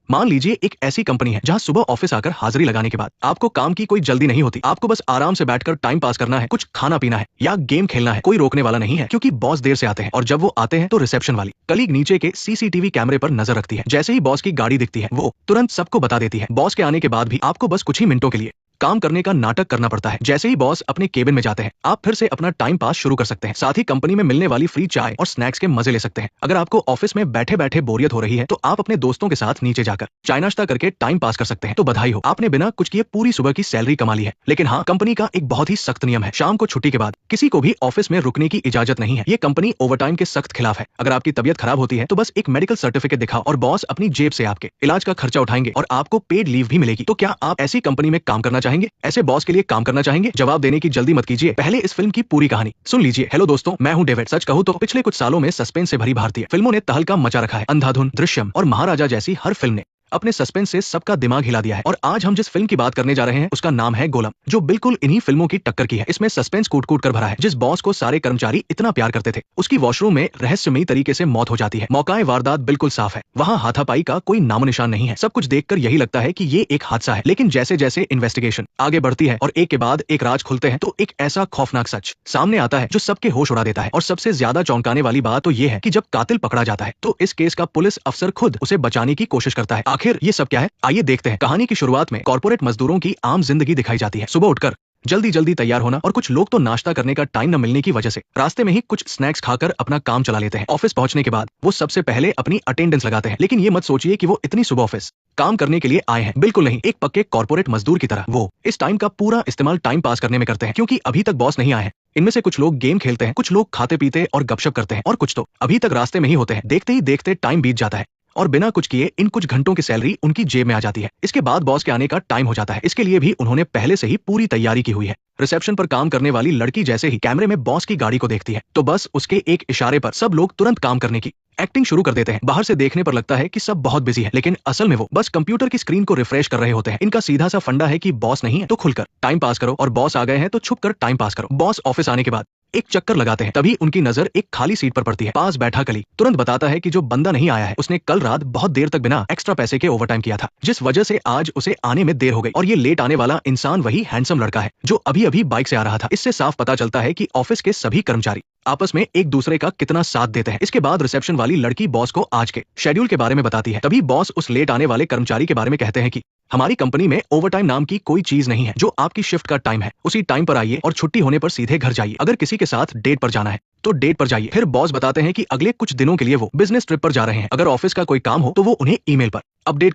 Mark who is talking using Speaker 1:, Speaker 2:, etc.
Speaker 1: मान लीजिए एक ऐसी कंपनी है जहां सुबह ऑफिस आकर हाजिरी लगाने के बाद आपको काम की कोई जल्दी नहीं होती, आपको बस आराम से बैठकर टाइम पास करना है, कुछ खाना पीना है या गेम खेलना है। कोई रोकने वाला नहीं है क्योंकि बॉस देर से आते हैं और जब वो आते हैं तो रिसेप्शन वाली कलीग नीचे के सीसीटीवी कैमरे पर नजर रखती है। जैसे ही बॉस की गाड़ी दिखती है वो तुरंत सबको बता देती है। बॉस के आने के बाद भी आपको बस कुछ ही मिनटों के लिए काम करने का नाटक करना पड़ता है। जैसे ही बॉस अपने केबिन में जाते हैं आप फिर से अपना टाइम पास शुरू कर सकते हैं। साथ ही कंपनी में मिलने वाली फ्री चाय और स्नैक्स के मजे ले सकते हैं। अगर आपको ऑफिस में बैठे बैठे बोरियत हो रही है तो आप अपने दोस्तों के साथ नीचे जाकर चाय नाश्ता करके टाइम पास कर सकते हैं। तो बधाई हो, आपने बिना कुछ किए पूरी सुबह की सैलरी कमा ली है। लेकिन हाँ, कंपनी का एक बहुत ही सख्त नियम है, शाम को छुट्टी के बाद किसी को भी ऑफिस में रुकने की इजाजत नहीं है। ये कंपनी ओवरटाइम के सख्त खिलाफ है। अगर आपकी तबियत खराब होती है तो बस एक मेडिकल सर्टिफिकेट दिखाओ और बॉस अपनी जेब से आपके इलाज का खर्चा उठाएंगे और आपको पेड लीव भी मिलेगी। तो क्या आप ऐसी कंपनी में काम करना चाहेंगे? ऐसे बॉस के लिए काम करना चाहेंगे? जवाब देने की जल्दी मत कीजिए, पहले इस फिल्म की पूरी कहानी सुन लीजिए। हेलो दोस्तों, मैं हूं डेविड। सच कहूं तो पिछले कुछ सालों में सस्पेंस से भरी भारतीय फिल्मों ने तहलका मचा रखा है। अंधाधुन, दृश्यम और महाराजा जैसी हर फिल्म ने अपने सस्पेंस से सबका दिमाग हिला दिया है। और आज हम जिस फिल्म की बात करने जा रहे हैं उसका नाम है गोलम, जो बिल्कुल इन्हीं फिल्मों की टक्कर की है। इसमें सस्पेंस कूट कूट कर भरा है। जिस बॉस को सारे कर्मचारी इतना प्यार करते थे उसकी वॉशरूम में रहस्यमयी तरीके से मौत हो जाती है। मौकाए वारदात बिल्कुल साफ है, वहाँ हाथापाई का कोई नामो निशान नहीं है। सब कुछ देखकर यही लगता है कि ये एक हादसा है। लेकिन जैसे जैसे इन्वेस्टिगेशन आगे बढ़ती है और एक के बाद एक राज खुलते हैं तो एक ऐसा खौफनाक सच सामने आता है जो सबके होश उड़ा देता है। और सबसे ज्यादा चौंकाने वाली बात तो ये है कि जब कातिल पकड़ा जाता है तो इस केस का पुलिस अफसर खुद उसे बचाने की कोशिश करता है। आखिर ये सब क्या है, आइए देखते हैं। कहानी की शुरुआत में कॉर्पोरेट मजदूरों की आम जिंदगी दिखाई जाती है। सुबह उठकर जल्दी जल्दी तैयार होना और कुछ लोग तो नाश्ता करने का टाइम न मिलने की वजह से रास्ते में ही कुछ स्नैक्स खाकर अपना काम चला लेते हैं। ऑफिस पहुंचने के बाद वो सबसे पहले अपनी अटेंडेंस लगाते हैं। लेकिन ये मत सोचिए कि वो इतनी सुबह ऑफिस काम करने के लिए आए हैं, बिल्कुल नहीं। एक पक्के कॉर्पोरेट मजदूर की तरह वो इस टाइम का पूरा इस्तेमाल टाइम पास करने में करते हैं, क्योंकि अभी तक बॉस नहीं आए हैं। इनमें से कुछ लोग गेम खेलते हैं, कुछ लोग खाते पीते और गपशप करते हैं और कुछ तो अभी तक रास्ते में ही होते हैं। देखते ही देखते टाइम बीत जाता है और बिना कुछ किए इन कुछ घंटों की सैलरी उनकी जेब में आ जाती है। इसके बाद बॉस के आने का टाइम हो जाता है। इसके लिए भी उन्होंने पहले से ही पूरी तैयारी की हुई है। रिसेप्शन पर काम करने वाली लड़की जैसे ही कैमरे में बॉस की गाड़ी को देखती है तो बस उसके एक इशारे पर सब लोग तुरंत काम करने की एक्टिंग शुरू कर देते हैं। बाहर से देखने पर लगता है कि सब बहुत बिजी है, लेकिन असल में वो बस कंप्यूटर की स्क्रीन को रिफ्रेश कर रहे होते हैं। इनका सीधा सा फंडा है कि बॉस नहीं है तो खुलकर टाइम पास करो और बॉस आ गए हैं तो छुप कर टाइम पास करो। बॉस ऑफिस आने के बाद एक चक्कर लगाते हैं, तभी उनकी नजर एक खाली सीट पर पड़ती है। पास बैठा कलीग तुरंत बताता है कि जो बंदा नहीं आया है उसने कल रात बहुत देर तक बिना एक्स्ट्रा पैसे के ओवरटाइम किया था, जिस वजह से आज उसे आने में देर हो गई। और ये लेट आने वाला इंसान वही हैंडसम लड़का है जो अभी अभी बाइक से आ रहा था। इससे साफ पता चलता है कि ऑफिस के सभी कर्मचारी आपस में एक दूसरे का कितना साथ देते हैं। इसके बाद रिसेप्शन वाली लड़की बॉस को आज के शेड्यूल के बारे में बताती है। तभी बॉस उस लेट आने वाले कर्मचारी के बारे में कहते हैं कि हमारी कंपनी में ओवरटाइम नाम की कोई चीज नहीं है। जो आपकी शिफ्ट का टाइम है उसी टाइम पर आइए और छुट्टी होने पर सीधे घर जाइए। अगर किसी के साथ डेट पर जाना है तो डेट पर जाइए। फिर बॉस बताते हैं कि अगले कुछ दिनों के लिए वो बिजनेस ट्रिप पर जा रहे हैं। अगर ऑफिस का कोई काम हो तो वो उन्हें ईमेल पर अपडेट